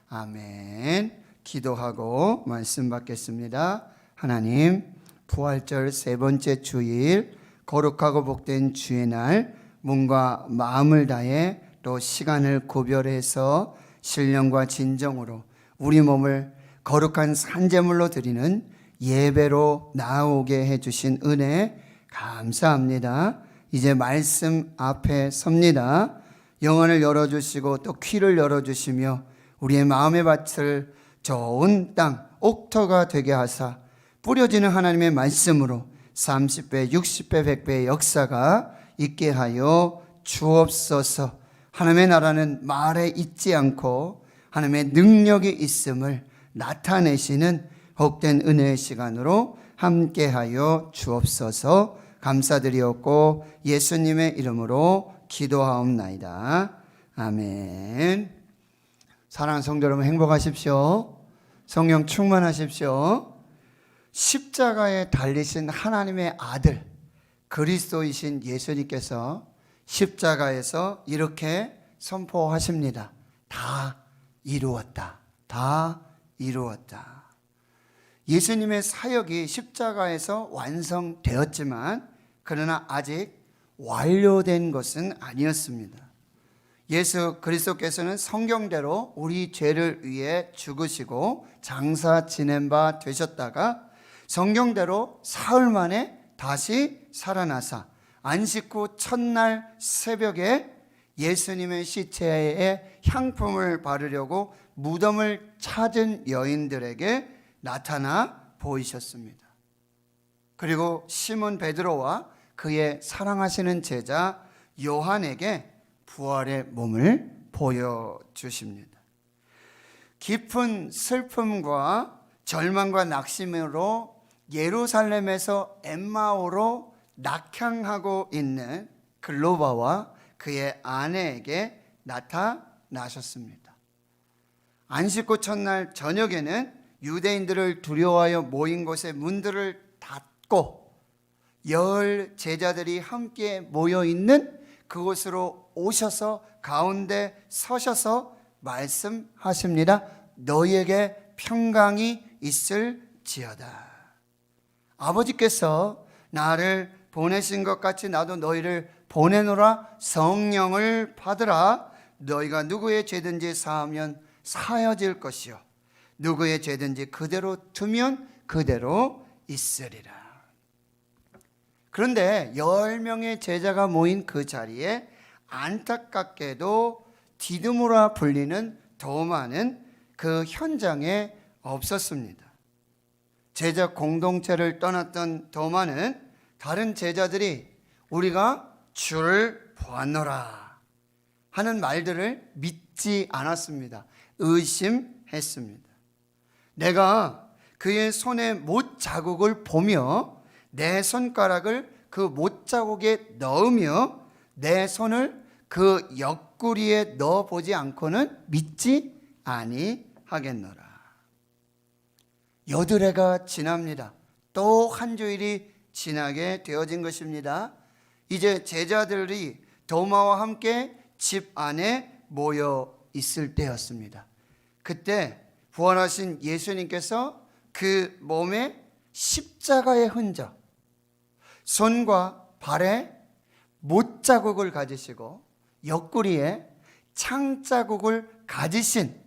아멘. 기도하고 말씀 받겠습니다. 하나님, 부활절 세 번째 주일, 거룩하고 복된 주의 날, 몸과 마음을 다해 또 시간을 구별해서 신령과 진정으로 우리 몸을 거룩한 산제물로 드리는 예배로 나오게 해주신 은혜 감사합니다. 이제 말씀 앞에 섭니다. 영혼을 열어주시고 또 귀를 열어주시며 우리의 마음의 밭을 좋은 땅, 옥토가 되게 하사 뿌려지는 하나님의 말씀으로 30배, 60배, 100배의 역사가 있게 하여 주옵소서. 하나님의 나라는 말에 있지 않고 하나님의 능력이 있음을 나타내시는 복된 은혜의 시간으로 함께하여 주옵소서. 감사드리옵고 예수님의 이름으로 기도하옵나이다. 아멘. 사랑하는 성도 여러분, 행복하십시오. 성령 충만하십시오. 십자가에 달리신 하나님의 아들 그리스도이신 예수님께서 십자가에서 이렇게 선포하십니다. 다 이루었다. 다 이루었다. 예수님의 사역이 십자가에서 완성되었지만 그러나 아직 완료된 것은 아니었습니다. 예수 그리스도께서는 성경대로 우리 죄를 위해 죽으시고 장사 지낸 바 되셨다가 성경대로 사흘 만에 다시 살아나사 안식 후 첫날 새벽에 예수님의 시체에 향품을 바르려고 무덤을 찾은 여인들에게 나타나 보이셨습니다. 그리고 시몬 베드로와 그의 사랑하시는 제자 요한에게 부활의 몸을 보여주십니다. 깊은 슬픔과 절망과 낙심으로 예루살렘에서 엠마오로 낙향하고 있는 글로바와 그의 아내에게 나타나셨습니다. 안식 후 첫날 저녁에는 유대인들을 두려워하여 모인 곳의 문들을 닫고 열 제자들이 함께 모여 있는 그곳으로 오셔서 가운데 서셔서 말씀하십니다. 너희에게 평강이 있을지어다. 아버지께서 나를 보내신 것 같이 나도 너희를 보내노라. 성령을 받으라. 너희가 누구의 죄든지 사하면 사여질 것이요 누구의 죄든지 그대로 두면 그대로 있으리라. 그런데 10명의 제자가 모인 그 자리에 안타깝게도 디두모라 불리는 도마는 그 현장에 없었습니다. 제자 공동체를 떠났던 도마는 다른 제자들이 우리가 주를 보았노라 하는 말들을 믿지 않았습니다. 의심했습니다. 내가 그의 손에 못 자국을 보며 내 손가락을 그 못 자국에 넣으며 내 손을 그 옆구리에 넣어보지 않고는 믿지 아니하겠노라. 여드레가 지납니다. 또 한 주일이 지나게 되어진 것입니다. 이제 제자들이 도마와 함께 집 안에 모여 있을 때였습니다. 그때 부활하신 예수님께서 그 몸에 십자가의 흔적, 손과 발에 못자국을 가지시고 옆구리에 창자국을 가지신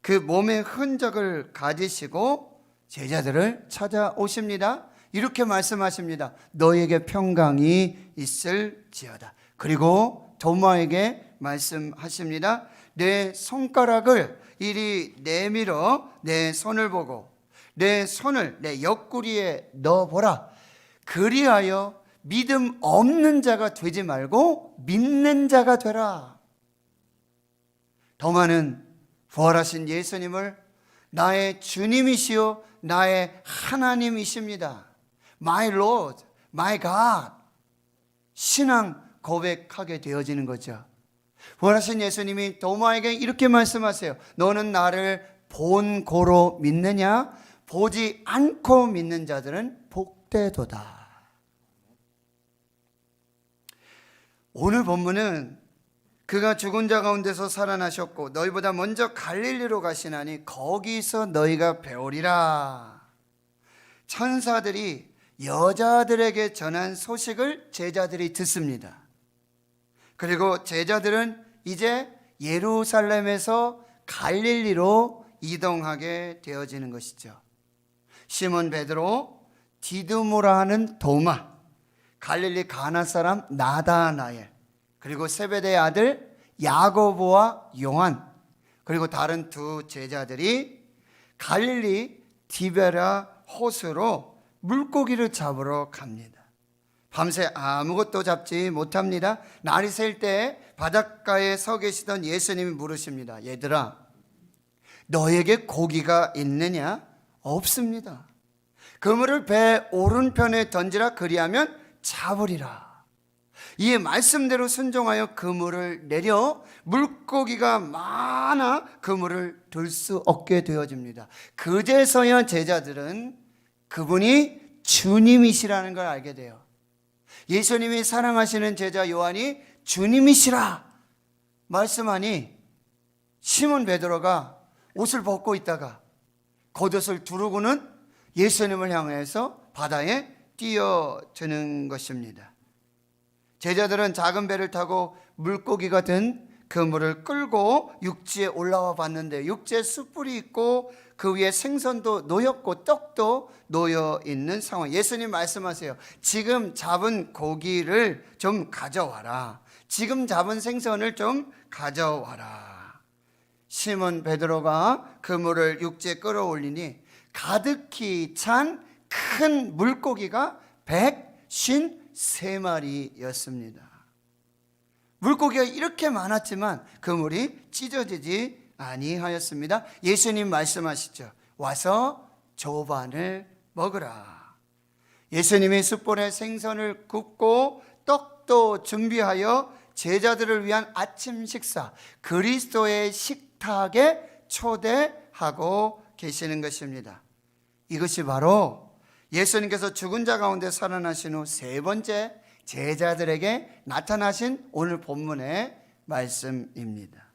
그 몸의 흔적을 가지시고 제자들을 찾아오십니다. 이렇게 말씀하십니다. 너에게 평강이 있을지어다. 그리고 도마에게 말씀하십니다. 내 손가락을 이리 내밀어 내 손을 보고 내 손을 내 옆구리에 넣어보라. 그리하여 믿음 없는 자가 되지 말고 믿는 자가 되라. 도마는 부활하신 예수님을 나의 주님이시요 나의 하나님이십니다. My Lord, My God. 신앙 고백하게 되어지는 거죠. 부활하신 예수님이 도마에게 이렇게 말씀하세요. 너는 나를 본 고로 믿느냐? 보지 않고 믿는 자들은 복되도다. 오늘 본문은 그가 죽은 자 가운데서 살아나셨고 너희보다 먼저 갈릴리로 가시나니 거기서 너희가 배우리라. 천사들이 여자들에게 전한 소식을 제자들이 듣습니다. 그리고 제자들은 이제 예루살렘에서 갈릴리로 이동하게 되어지는 것이죠. 시몬 베드로, 디두모라 하는 도마, 갈릴리 가나 사람 나다나엘, 그리고 세베대의 아들 야고보와 요한, 그리고 다른 두 제자들이 갈릴리 디베라 호수로 물고기를 잡으러 갑니다. 밤새 아무것도 잡지 못합니다. 날이 셀 때 바닷가에 서 계시던 예수님이 물으십니다. 얘들아, 너에게 고기가 있느냐? 없습니다. 그물을 배 오른편에 던지라, 그리하면 잡으리라. 이 말씀대로 순종하여 그물을 내려 물고기가 많아 그물을 들 수 없게 되어집니다. 그제서야 제자들은 그분이 주님이시라는 걸 알게 돼요. 예수님이 사랑하시는 제자 요한이 주님이시라 말씀하니 시몬 베드로가 옷을 벗고 있다가 겉옷을 두르고는 예수님을 향해서 바다에 뛰어드는 것입니다. 제자들은 작은 배를 타고 물고기가 든 그물을 끌고 육지에 올라와 봤는데 육지에 숯불이 있고 그 위에 생선도 놓였고 떡도 놓여 있는 상황. 예수님 말씀하세요. 지금 잡은 고기를 좀 가져와라. 지금 잡은 생선을 좀 가져와라. 시몬 베드로가 그물을 육지에 끌어올리니 가득히 찬 큰 물고기가 153마리였습니다. 물고기가 이렇게 많았지만 그물이 찢어지지 아니하였습니다. 예수님 말씀하시죠. 와서 조반을 먹으라. 예수님이 숯불에 생선을 굽고 떡도 준비하여 제자들을 위한 아침 식사, 그리스도의 식탁에 초대하고 계시는 것입니다. 이것이 바로 예수님께서 죽은 자 가운데 살아나신 후 세 번째 제자들에게 나타나신 오늘 본문의 말씀입니다.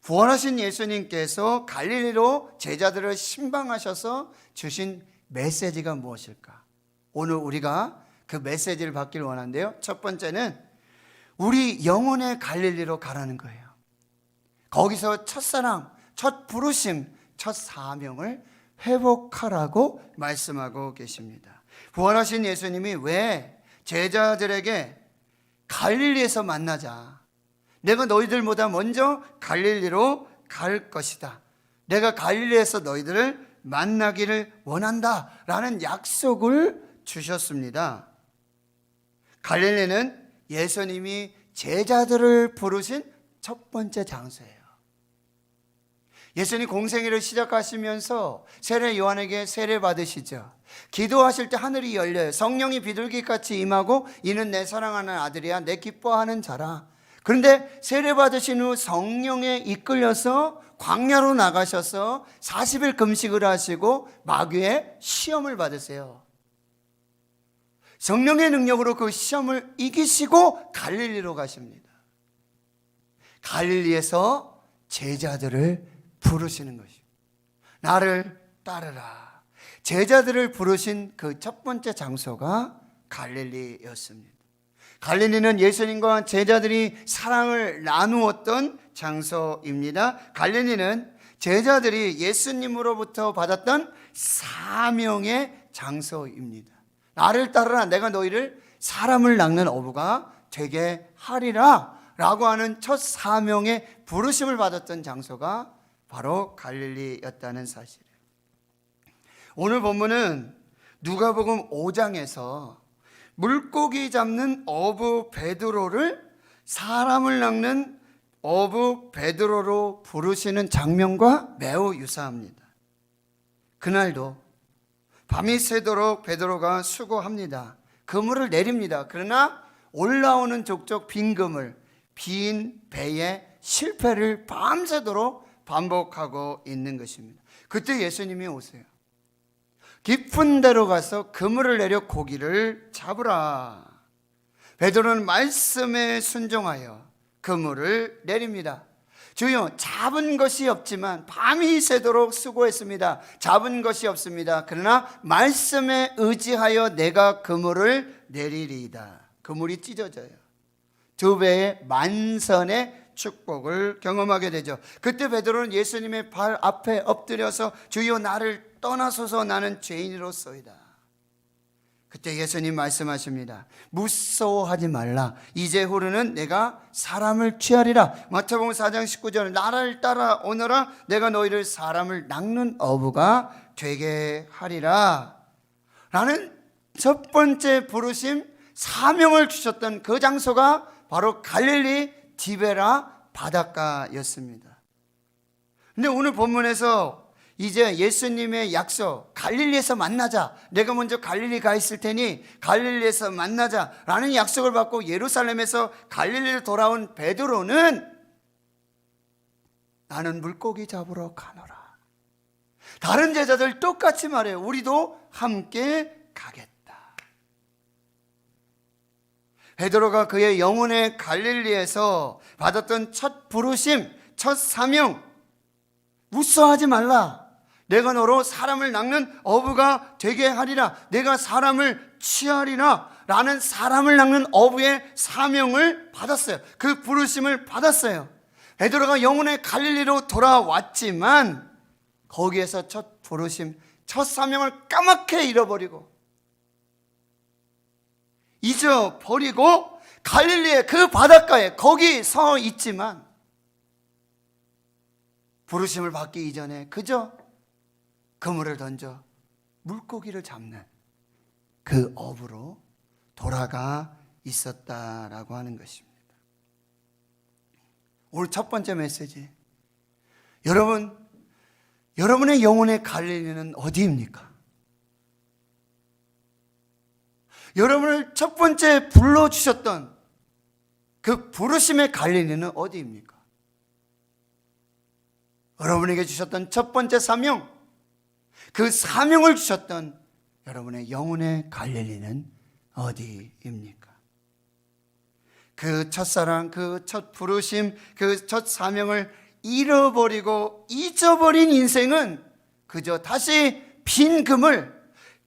부활하신 예수님께서 갈릴리로 제자들을 신방하셔서 주신 메시지가 무엇일까? 오늘 우리가 그 메시지를 받기를 원하는데요. 첫 번째는 우리 영혼의 갈릴리로 가라는 거예요. 거기서 첫사랑, 첫 부르심, 첫 사명을 회복하라고 말씀하고 계십니다. 부활하신 예수님이 왜 제자들에게 갈릴리에서 만나자, 내가 너희들보다 먼저 갈릴리로 갈 것이다, 내가 갈릴리에서 너희들을 만나기를 원한다 라는 약속을 주셨습니다. 갈릴리는 예수님이 제자들을 부르신 첫 번째 장소예요. 예수님 공생애를 시작하시면서 세례 요한에게 세례 받으시죠. 기도하실 때 하늘이 열려요. 성령이 비둘기같이 임하고 이는 내 사랑하는 아들이야, 내 기뻐하는 자라. 그런데 세례 받으신 후 성령에 이끌려서 광야로 나가셔서 40일 금식을 하시고 마귀의 시험을 받으세요. 성령의 능력으로 그 시험을 이기시고 갈릴리로 가십니다. 갈릴리에서 제자들을 부르시는 것이요, 나를 따르라. 제자들을 부르신 그 첫 번째 장소가 갈릴리였습니다. 갈릴리는 예수님과 제자들이 사랑을 나누었던 장소입니다. 갈릴리는 제자들이 예수님으로부터 받았던 사명의 장소입니다. 나를 따르라, 내가 너희를 사람을 낚는 어부가 되게 하리라 라고 하는 첫 사명의 부르심을 받았던 장소가 바로 갈릴리였다는 사실이에요. 오늘 본문은 누가복음 5장에서 물고기 잡는 어부 베드로를 사람을 낚는 어부 베드로로 부르시는 장면과 매우 유사합니다. 그날도 밤이 새도록 베드로가 수고합니다. 그물을 내립니다. 그러나 올라오는 족족 빈 그물, 빈 배에 실패를 밤새도록 반복하고 있는 것입니다. 그때 예수님이 오세요. 깊은 데로 가서 그물을 내려 고기를 잡으라. 베드로는 말씀에 순종하여 그물을 내립니다. 주여, 잡은 것이 없지만 밤이 새도록 수고했습니다. 잡은 것이 없습니다. 그러나 말씀에 의지하여 내가 그물을 내리리이다. 그물이 찢어져요. 두 배의 만선의 축복을 경험하게 되죠. 그때 베드로는 예수님의 발 앞에 엎드려서 주여, 나를 떠나소서, 나는 죄인으로소이다. 그때 예수님 말씀하십니다. 무서워하지 말라. 이제후로는 내가 사람을 취하리라. 마태복음 4장 19절, 나를 따라오너라. 내가 너희를 사람을 낚는 어부가 되게 하리라. 라는 첫 번째 부르심, 사명을 주셨던 그 장소가 바로 갈릴리 디베라 바닷가였습니다. 근데 오늘 본문에서 이제 예수님의 약속, 갈릴리에서 만나자, 내가 먼저 갈릴리 가 있을 테니 갈릴리에서 만나자 라는 약속을 받고 예루살렘에서 갈릴리로 돌아온 베드로는 나는 물고기 잡으러 가노라. 다른 제자들 똑같이 말해요. 우리도 함께 가겠다. 베드로가 그의 영혼의 갈릴리에서 받았던 첫 부르심, 첫 사명, 무서워하지 말라. 내가 너로 사람을 낚는 어부가 되게 하리라. 내가 사람을 취하리라. 라는 사람을 낚는 어부의 사명을 받았어요. 그 부르심을 받았어요. 베드로가 영혼의 갈릴리로 돌아왔지만 거기에서 첫 부르심, 첫 사명을 까맣게 잃어버리고 잊어버리고 갈릴리의 그 바닷가에 거기 서 있지만 부르심을 받기 이전에 그저 그물을 던져 물고기를 잡는 그 어부로 돌아가 있었다라고 하는 것입니다. 오늘 첫 번째 메시지, 여러분의 영혼의 갈릴리는 어디입니까? 여러분을 첫 번째 불러주셨던 그 부르심의 갈릴리는 어디입니까? 여러분에게 주셨던 첫 번째 사명, 그 사명을 주셨던 여러분의 영혼의 갈릴리는 어디입니까? 그 첫사랑, 그 첫 부르심, 그 첫 사명을 잃어버리고 잊어버린 인생은 그저 다시 빈 그물,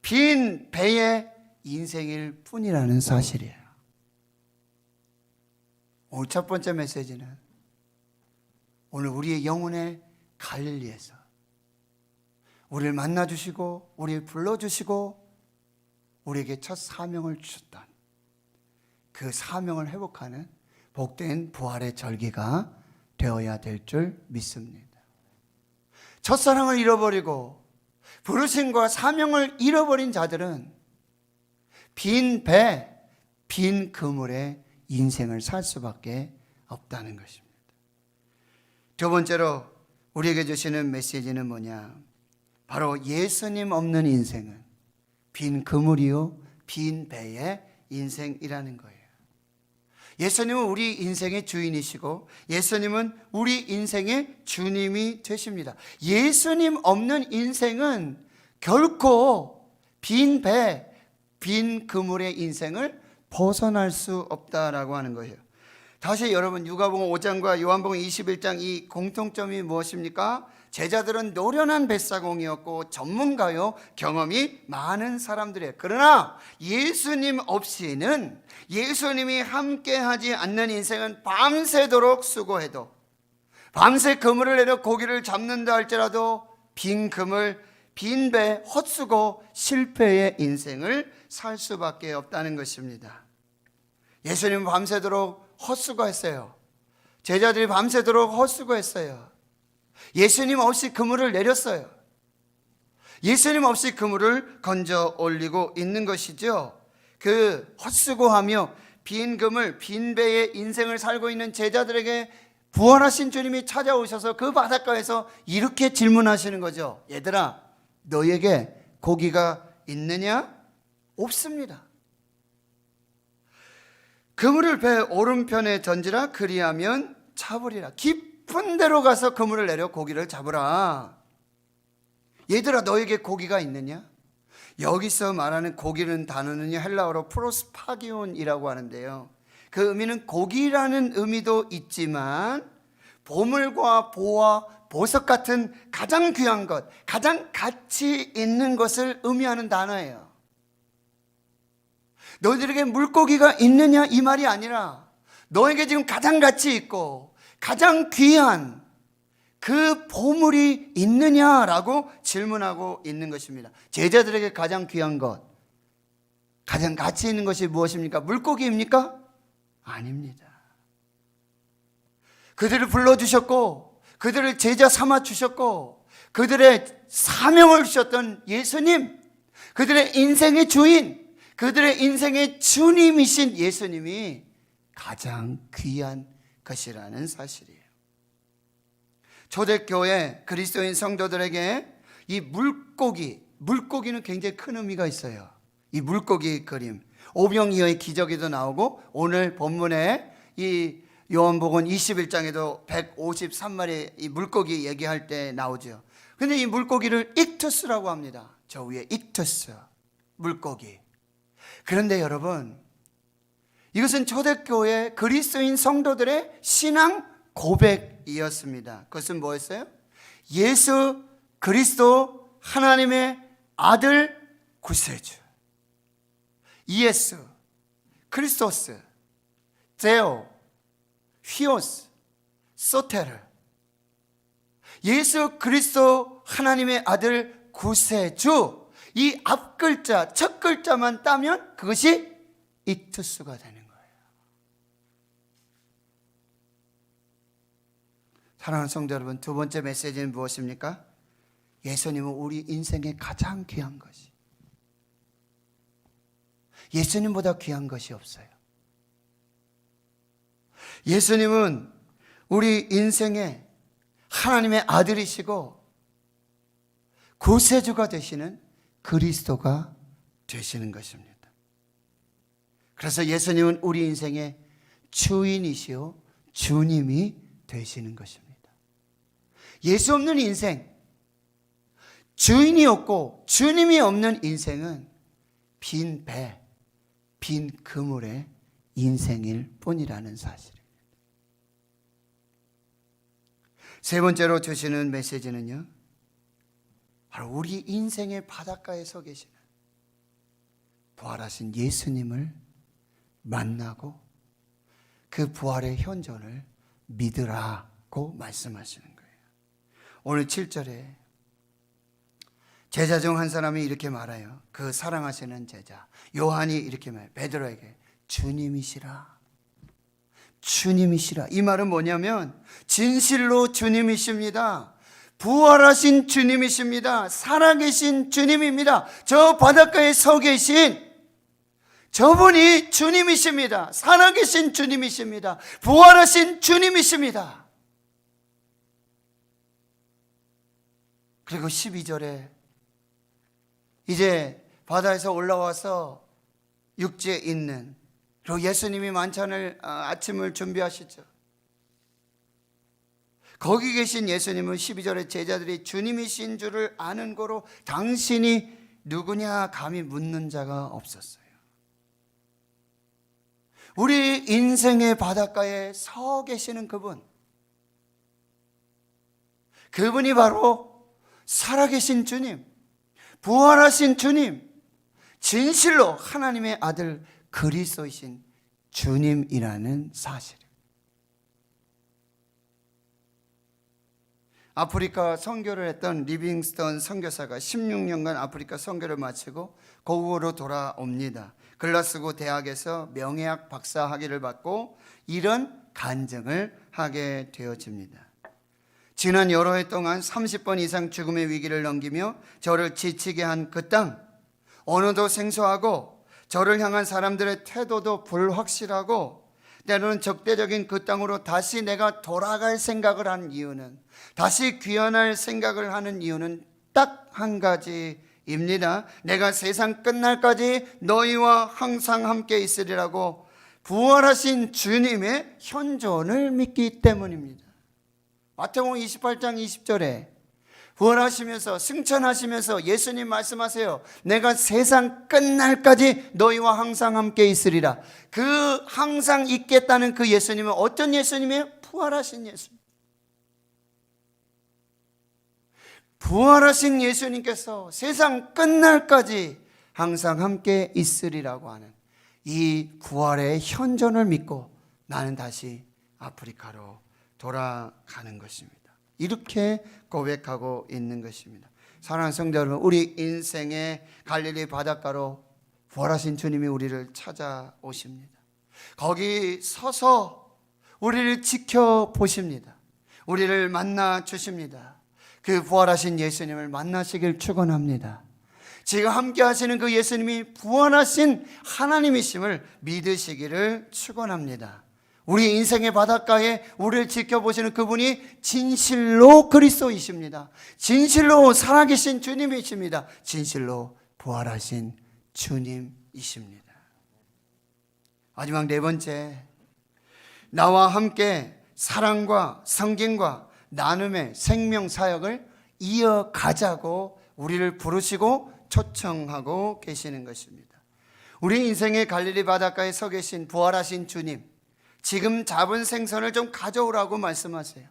빈 배의 인생일 뿐이라는 사실이에요. 오늘 첫 번째 메시지는 오늘 우리의 영혼의 갈릴리에서 우리를 만나주시고 우리를 불러주시고 우리에게 첫 사명을 주셨던 그 사명을 회복하는 복된 부활의 절기가 되어야 될 줄 믿습니다. 첫사랑을 잃어버리고 부르심과 사명을 잃어버린 자들은 빈 배, 빈 그물의 인생을 살 수밖에 없다는 것입니다. 두 번째로 우리에게 주시는 메시지는 뭐냐? 바로 예수님 없는 인생은 빈 그물이요, 빈 배의 인생이라는 거예요. 예수님은 우리 인생의 주인이시고 예수님은 우리 인생의 주님이 되십니다. 예수님 없는 인생은 결코 빈 배, 빈 그물의 인생을 벗어날 수 없다라고 하는 거예요. 다시 여러분 누가복음 5장과 요한복음 21장 이 공통점이 무엇입니까? 제자들은 노련한 뱃사공이었고 전문가요, 경험이 많은 사람들이에요. 그러나 예수님 없이는, 예수님이 함께하지 않는 인생은 밤새도록 수고해도, 밤새 그물을 내려 고기를 잡는다 할지라도 빈 그물, 빈 배, 헛수고, 실패의 인생을 살 수밖에 없다는 것입니다. 예수님은 밤새도록 헛수고했어요. 제자들이 밤새도록 헛수고했어요. 예수님 없이 그물을 내렸어요. 예수님 없이 그물을 건져 올리고 있는 것이죠. 그 헛수고하며 빈 그물, 빈 배의 인생을 살고 있는 제자들에게 부활하신 주님이 찾아오셔서 그 바닷가에서 이렇게 질문하시는 거죠. 얘들아, 너에게 고기가 있느냐? 없습니다. 그물을 배 오른편에 던지라. 그리하면 잡으리라. 깊은 데로 가서 그물을 내려 고기를 잡으라. 얘들아, 너에게 고기가 있느냐? 여기서 말하는 고기는 단어는 헬라어로 프로스파기온이라고 하는데요, 그 의미는 고기라는 의미도 있지만 보물과 보화, 보석 같은 가장 귀한 것, 가장 가치 있는 것을 의미하는 단어예요. 너희들에게 물고기가 있느냐 이 말이 아니라 너에게 지금 가장 가치 있고 가장 귀한 그 보물이 있느냐라고 질문하고 있는 것입니다. 제자들에게 가장 귀한 것, 가장 가치 있는 것이 무엇입니까? 물고기입니까? 아닙니다. 그들을 불러주셨고 그들을 제자 삼아 주셨고 그들의 사명을 주셨던 예수님, 그들의 인생의 주인, 그들의 인생의 주님이신 예수님이 가장 귀한 것이라는 사실이에요. 초대교회 그리스도인 성도들에게 이 물고기는 굉장히 큰 의미가 있어요. 이 물고기 그림, 오병이어의 기적에도 나오고 오늘 본문에 이 요한복음 21장에도 153마리 이 물고기 얘기할 때 나오죠. 근데 이 물고기를 익투스라고 합니다. 저 위에 익투스, 물고기. 그런데 여러분, 이것은 초대교회 그리스도인 성도들의 신앙 고백이었습니다. 그것은 뭐였어요? 예수 그리스도 하나님의 아들 구세주, 이에스, 크리스토스, 데오, 휘오스, 소테르. 예수 그리스도 하나님의 아들 구세주, 이 앞글자, 첫 글자만 따면 그것이 익투스가 되는 거예요. 사랑하는 성도 여러분, 두 번째 메시지는 무엇입니까? 예수님은 우리 인생의 가장 귀한 것이, 예수님보다 귀한 것이 없어요. 예수님은 우리 인생의 하나님의 아들이시고 구세주가 되시는 그리스도가 되시는 것입니다. 그래서 예수님은 우리 인생의 주인이시요 주님이 되시는 것입니다. 예수 없는 인생, 주인이 없고 주님이 없는 인생은 빈 배, 빈 그물의 인생일 뿐이라는 사실입니다. 세 번째로 주시는 메시지는요, 바로 우리 인생의 바닷가에 서 계시는 부활하신 예수님을 만나고 그 부활의 현존을 믿으라고 말씀하시는 거예요. 오늘 7절에 제자 중 한 사람이 이렇게 말해요. 그 사랑하시는 제자 요한이 이렇게 말해요. 베드로에게 주님이시라, 주님이시라. 이 말은 뭐냐면 진실로 주님이십니다. 부활하신 주님이십니다. 살아계신 주님입니다. 저 바닷가에 서 계신 저분이 주님이십니다. 살아계신 주님이십니다. 부활하신 주님이십니다. 그리고 12절에 이제 바다에서 올라와서 육지에 있는, 그리고 예수님이 만찬을 아침을 준비하시죠. 거기 계신 예수님은 12절에 제자들이 주님이신 줄을 아는 거로 당신이 누구냐 감히 묻는 자가 없었어요. 우리 인생의 바닷가에 서 계시는 그분이 바로 살아계신 주님, 부활하신 주님, 진실로 하나님의 아들 그리스도이신 주님이라는 사실. 아프리카 선교를 했던 리빙스턴 선교사가 16년간 아프리카 선교를 마치고 고국으로 돌아옵니다. 글라스고 대학에서 명예학 박사 학위를 받고 이런 간증을 하게 되어집니다. 지난 여러 해 동안 30번 이상 죽음의 위기를 넘기며 저를 지치게 한 그 땅, 언어도 생소하고 저를 향한 사람들의 태도도 불확실하고 때로는 적대적인 그 땅으로 다시 내가 돌아갈 생각을 하는 이유는, 다시 귀환할 생각을 하는 이유는 딱 한 가지입니다. 내가 세상 끝날까지 너희와 항상 함께 있으리라고 부활하신 주님의 현존을 믿기 때문입니다. 마태복음 28장 20절에 부활하시면서 승천하시면서 예수님 말씀하세요. 내가 세상 끝날까지 너희와 항상 함께 있으리라. 그 항상 있겠다는 그 예수님은 어떤 예수님이에요? 부활하신 예수님. 부활하신 예수님께서 세상 끝날까지 항상 함께 있으리라고 하는 이 부활의 현존을 믿고 나는 다시 아프리카로 돌아가는 것입니다. 이렇게 고백하고 있는 것입니다. 사랑하는 성도 여러분, 우리 인생의 갈릴리 바닷가로 부활하신 주님이 우리를 찾아오십니다. 거기 서서 우리를 지켜보십니다. 우리를 만나 주십니다. 그 부활하신 예수님을 만나시길 축원합니다. 지금 함께 하시는 그 예수님이 부활하신 하나님이심을 믿으시기를 축원합니다. 우리 인생의 바닷가에 우리를 지켜보시는 그분이 진실로 그리스도이십니다. 진실로 살아계신 주님이십니다. 진실로 부활하신 주님이십니다. 마지막 네 번째, 나와 함께 사랑과 성김과 나눔의 생명 사역을 이어가자고 우리를 부르시고 초청하고 계시는 것입니다. 우리 인생의 갈릴리 바닷가에 서 계신 부활하신 주님, 지금 잡은 생선을 좀 가져오라고 말씀하세요.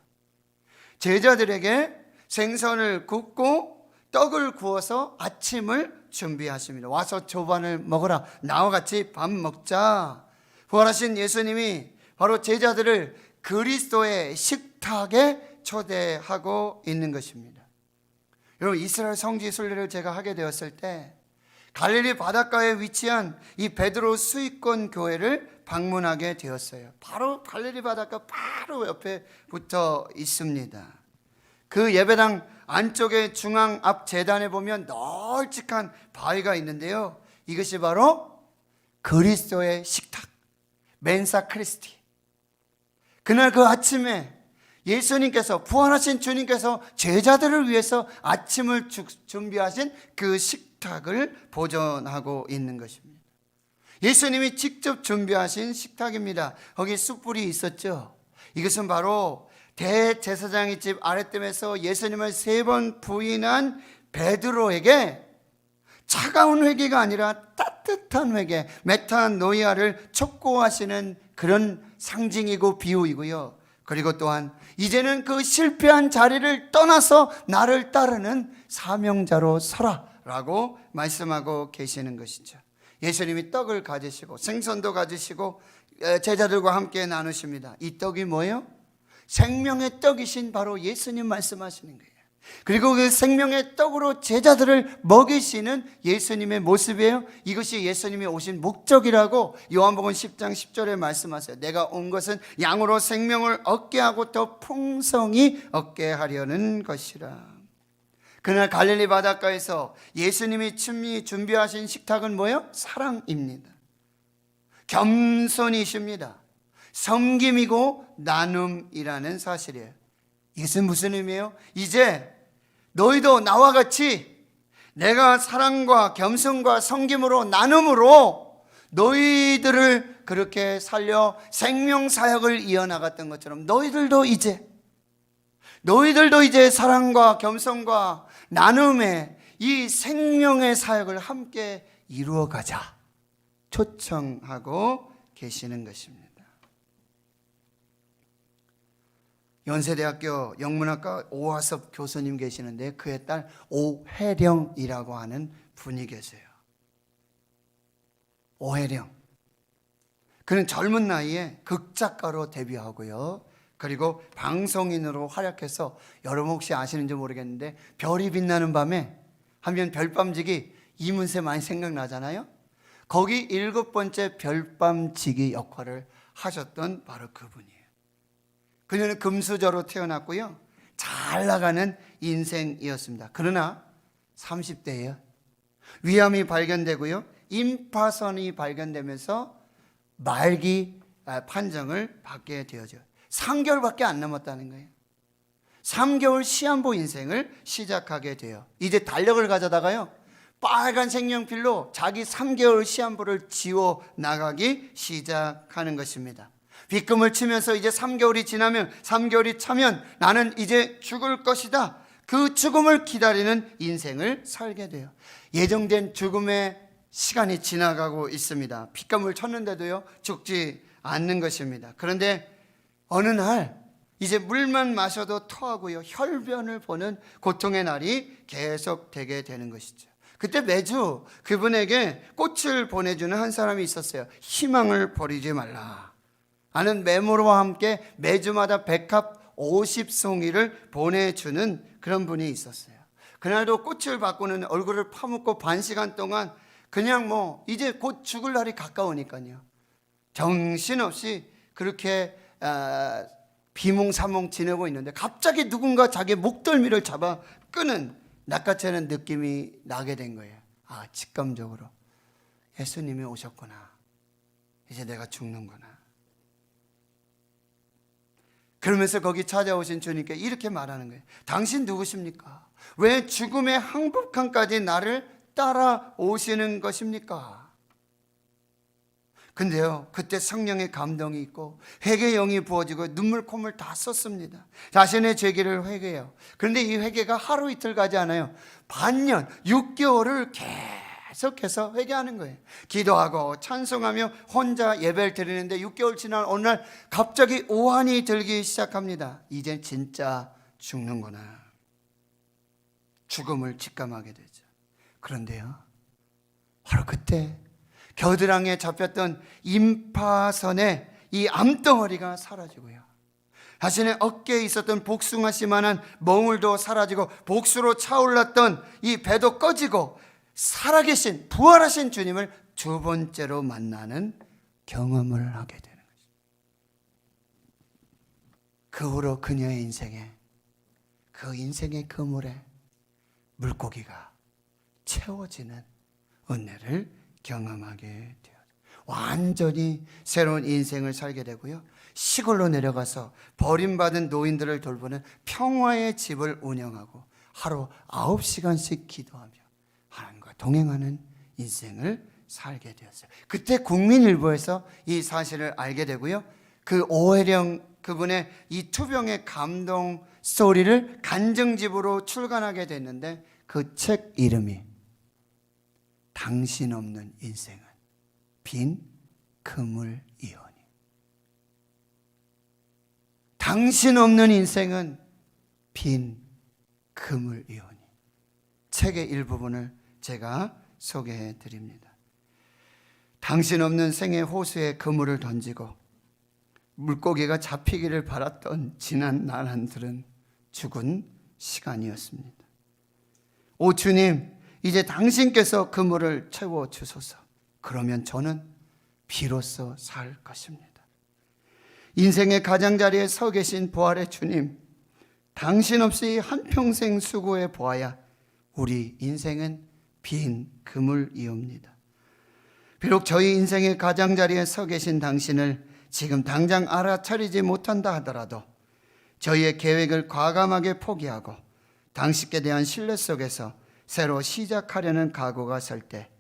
제자들에게 생선을 굽고 떡을 구워서 아침을 준비하십니다. 와서 조반을 먹어라. 나와 같이 밥 먹자. 부활하신 예수님이 바로 제자들을 그리스도의 식탁에 초대하고 있는 것입니다. 여러분, 이스라엘 성지 순례를 제가 하게 되었을 때 갈릴리 바닷가에 위치한 이 베드로 수익권 교회를 방문하게 되었어요. 바로 갈릴리 바닷가 바로 옆에 붙어 있습니다. 그 예배당 안쪽에 중앙 앞 재단에 보면 널찍한 바위가 있는데요, 이것이 바로 그리스도의 식탁, 멘사 크리스티. 그날 그 아침에 예수님께서, 부활하신 주님께서 제자들을 위해서 아침을 준비하신 그 식탁을 보존하고 있는 것입니다. 예수님이 직접 준비하신 식탁입니다. 거기 숯불이 있었죠. 이것은 바로 대제사장의 집 아랫됨에서 예수님을 3번 부인한 베드로에게 차가운 회개가 아니라 따뜻한 회개, 메타노이아를 촉구하시는 그런 상징이고 비유이고요. 그리고 또한 이제는 그 실패한 자리를 떠나서 나를 따르는 사명자로 서라 라고 말씀하고 계시는 것이죠. 예수님이 떡을 가지시고 생선도 가지시고 제자들과 함께 나누십니다. 이 떡이 뭐예요? 생명의 떡이신 바로 예수님 말씀하시는 거예요. 그리고 그 생명의 떡으로 제자들을 먹이시는 예수님의 모습이에요. 이것이 예수님이 오신 목적이라고 요한복음 10장 10절에 말씀하세요. 내가 온 것은 양으로 생명을 얻게 하고 더 풍성히 얻게 하려는 것이라. 그날 갈릴리 바닷가에서 예수님이 친히 준비하신 식탁은 뭐예요? 사랑입니다. 겸손이십니다. 섬김이고 나눔이라는 사실이에요. 이것은 무슨 의미예요? 이제 너희도 나와 같이 내가 사랑과 겸손과 섬김으로 나눔으로 너희들을 그렇게 살려 생명사역을 이어나갔던 것처럼 너희들도 이제 사랑과 겸손과 나눔의 이 생명의 사역을 함께 이루어가자 초청하고 계시는 것입니다. 연세대학교 영문학과 오하섭 교수님 계시는데 그의 딸 오혜령이라고 하는 분이 계세요. 오혜령. 그는 젊은 나이에 극작가로 데뷔하고요. 그리고 방송인으로 활약해서 여러분 혹시 아시는지 모르겠는데 별이 빛나는 밤에 하면 별밤지기 이문세 많이 생각나잖아요. 거기 7번째 별밤지기 역할을 하셨던 바로 그분이에요. 그녀는 금수저로 태어났고요. 잘 나가는 인생이었습니다. 그러나 30대에 위암이 발견되고요. 임파선이 발견되면서 말기 판정을 받게 되어져요. 3개월밖에 안 남았다는 거예요. 3개월 시한부 인생을 시작하게 돼요. 이제 달력을 가져다가요, 빨간 색연필로 자기 3개월 시한부를 지워 나가기 시작하는 것입니다. 빗금을 치면서 이제 3개월이 지나면 3개월이 차면 나는 이제 죽을 것이다. 그 죽음을 기다리는 인생을 살게 돼요. 예정된 죽음의 시간이 지나가고 있습니다. 핏감을 쳤는데도요 죽지 않는 것입니다. 그런데 어느 날 이제 물만 마셔도 토하고요 혈변을 보는 고통의 날이 계속되게 되는 것이죠. 그때 매주 그분에게 꽃을 보내주는 한 사람이 있었어요. 희망을 버리지 말라 하는 메모와 함께 매주마다 백합 50송이를 보내주는 그런 분이 있었어요. 그날도 꽃을 받고는 얼굴을 파묻고 반 시간 동안 그냥 이제 곧 죽을 날이 가까우니까요 정신없이 그렇게 비몽사몽 지내고 있는데 갑자기 누군가 자기 목덜미를 잡아 끄는 낚아채는 느낌이 나게 된 거예요. 직감적으로 예수님이 오셨구나. 이제 내가 죽는구나. 그러면서 거기 찾아오신 주님께 이렇게 말하는 거예요. 당신 누구십니까? 왜 죽음의 한복판까지 나를 따라오시는 것입니까? 근데요 그때 성령의 감동이 있고 회개의 영이 부어지고 눈물 콧물 다 썼습니다. 자신의 죄기를 회개해요. 그런데 이 회개가 하루 이틀 가지 않아요. 반년 6개월을 계속해서 회개하는 거예요. 기도하고 찬송하며 혼자 예배를 드리는데 6개월 지난 어느 날 갑자기 오한이 들기 시작합니다. 이젠 진짜 죽는구나. 죽음을 직감하게 되죠. 그런데요 바로 그때 겨드랑이에 잡혔던 임파선의 이 암덩어리가 사라지고요 자신의 어깨에 있었던 복숭아씨만한 멍울도 사라지고 복수로 차올랐던 이 배도 꺼지고 살아계신 부활하신 주님을 두 번째로 만나는 경험을 하게 되는 것입니다. 그 후로 그녀의 인생에 그 인생의 그물에 물고기가 채워지는 은혜를 경험하게 되어요. 완전히 새로운 인생을 살게 되고요 시골로 내려가서 버림받은 노인들을 돌보는 평화의 집을 운영하고 하루 9시간씩 기도하며 하나님과 동행하는 인생을 살게 되었어요. 그때 국민일보에서 이 사실을 알게 되고요 그 오해령 그분의 이 투병의 감동 스토리를 간증집으로 출간하게 됐는데 그 책 이름이 당신 없는 인생은 빈 그물이오니. 당신 없는 인생은 빈 그물이오니. 책의 일부분을 제가 소개해 드립니다. 당신 없는 생의 호수에 그물을 던지고 물고기가 잡히기를 바랐던 지난 나날들은 죽은 시간이었습니다. 오 주님, 이제 당신께서 그물을 채워주소서. 그러면 저는 비로소 살 것입니다. 인생의 가장자리에 서 계신 부활의 주님, 당신 없이 한평생 수고해 보아야 우리 인생은 빈 그물이옵니다. 비록 저희 인생의 가장자리에 서 계신 당신을 지금 당장 알아차리지 못한다 하더라도 저희의 계획을 과감하게 포기하고 당신께 대한 신뢰 속에서 새로 시작하려는 각오가 설 때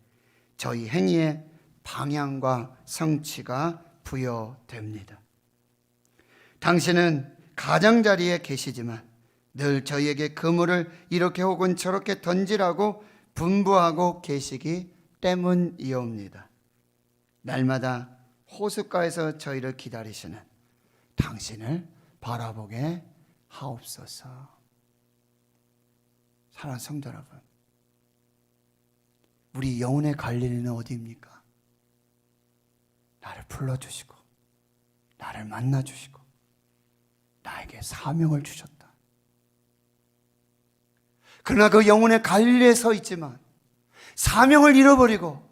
저희 행위에 방향과 성취가 부여됩니다. 당신은 가장자리에 계시지만 늘 저희에게 그물을 이렇게 혹은 저렇게 던지라고 분부하고 계시기 때문이옵니다. 날마다 호숫가에서 저희를 기다리시는 당신을 바라보게 하옵소서. 사랑하는 성도 여러분, 우리 영혼의 갈릴리는 어디입니까? 나를 불러주시고 나를 만나주시고 나에게 사명을 주셨다. 그러나 그 영혼의 갈릴리에 서 있지만 사명을 잃어버리고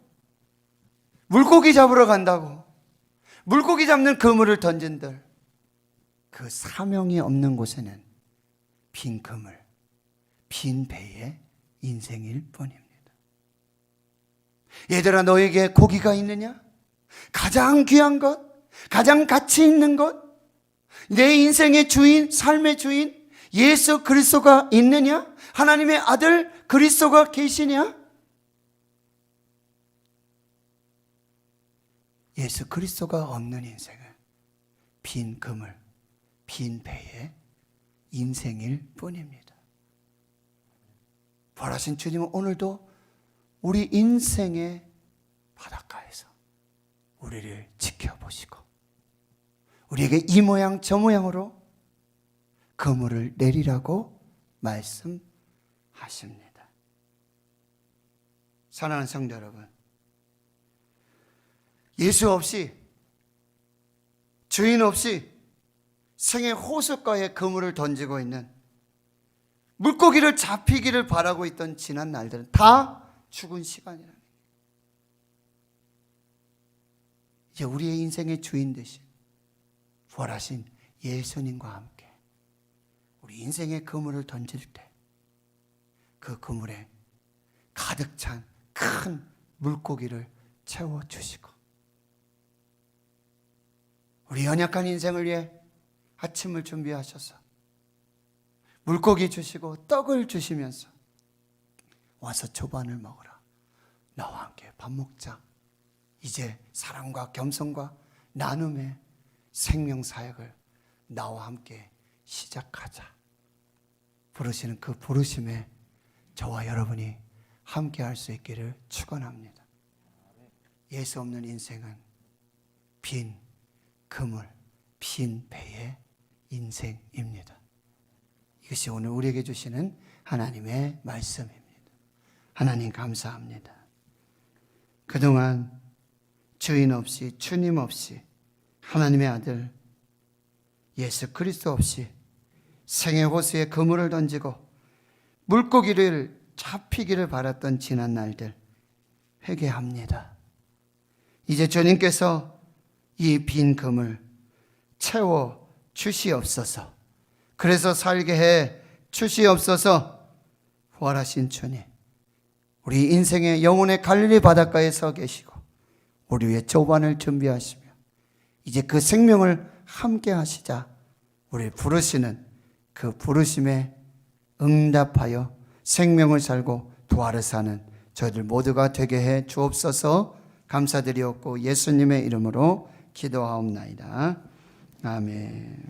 물고기 잡으러 간다고 물고기 잡는 그물을 던진들 그 사명이 없는 곳에는 빈 그물, 빈 배의 인생일 뿐입니다. 얘들아, 너에게 고기가 있느냐? 가장 귀한 것, 가장 가치 있는 것, 내 인생의 주인, 삶의 주인 예수 그리스도가 있느냐? 하나님의 아들 그리스도가 계시냐? 예수 그리스도가 없는 인생은 빈 그물, 빈 배의 인생일 뿐입니다. 부활하신 주님은 오늘도 우리 인생의 바닷가에서 우리를 지켜보시고 우리에게 이 모양 저 모양으로 그물을 내리라고 말씀하십니다. 사랑하는 성도 여러분, 예수 없이, 주인 없이 생의 호숫가에 그물을 던지고 있는, 물고기를 잡히기를 바라고 있던 지난 날들은 다 죽은 시간이라는 거예요. 이제 우리의 인생의 주인 되신 부활하신 예수님과 함께 우리 인생의 그물을 던질 때 그 그물에 가득 찬 큰 물고기를 채워주시고 우리 연약한 인생을 위해 아침을 준비하셔서 물고기 주시고 떡을 주시면서 와서 조반을 먹으라. 나와 함께 밥 먹자. 이제 사랑과 겸손과 나눔의 생명 사역을 나와 함께 시작하자. 부르시는 그 부르심에 저와 여러분이 함께 할 수 있기를 축원합니다. 예수 없는 인생은 빈 그물, 빈 배의 인생입니다. 이것이 오늘 우리에게 주시는 하나님의 말씀입니다. 하나님 감사합니다. 그동안 주인 없이, 주님 없이, 하나님의 아들 예수 그리스도 없이 생의 호수에 그물을 던지고 물고기를 잡히기를 바랐던 지난 날들 회개합니다. 이제 주님께서 이 빈 그물 채워 주시옵소서. 그래서 살게 해 주시옵소서. 부활하신 주님, 우리 인생의 영혼의 갈릴리 바닷가에 서 계시고 우리 위해 조반을 준비하시며 이제 그 생명을 함께 하시자 우리를 부르시는 그 부르심에 응답하여 생명을 살고 부활을 사는 저희들 모두가 되게 해 주옵소서. 감사드리옵고 예수님의 이름으로 기도하옵나이다. 아멘.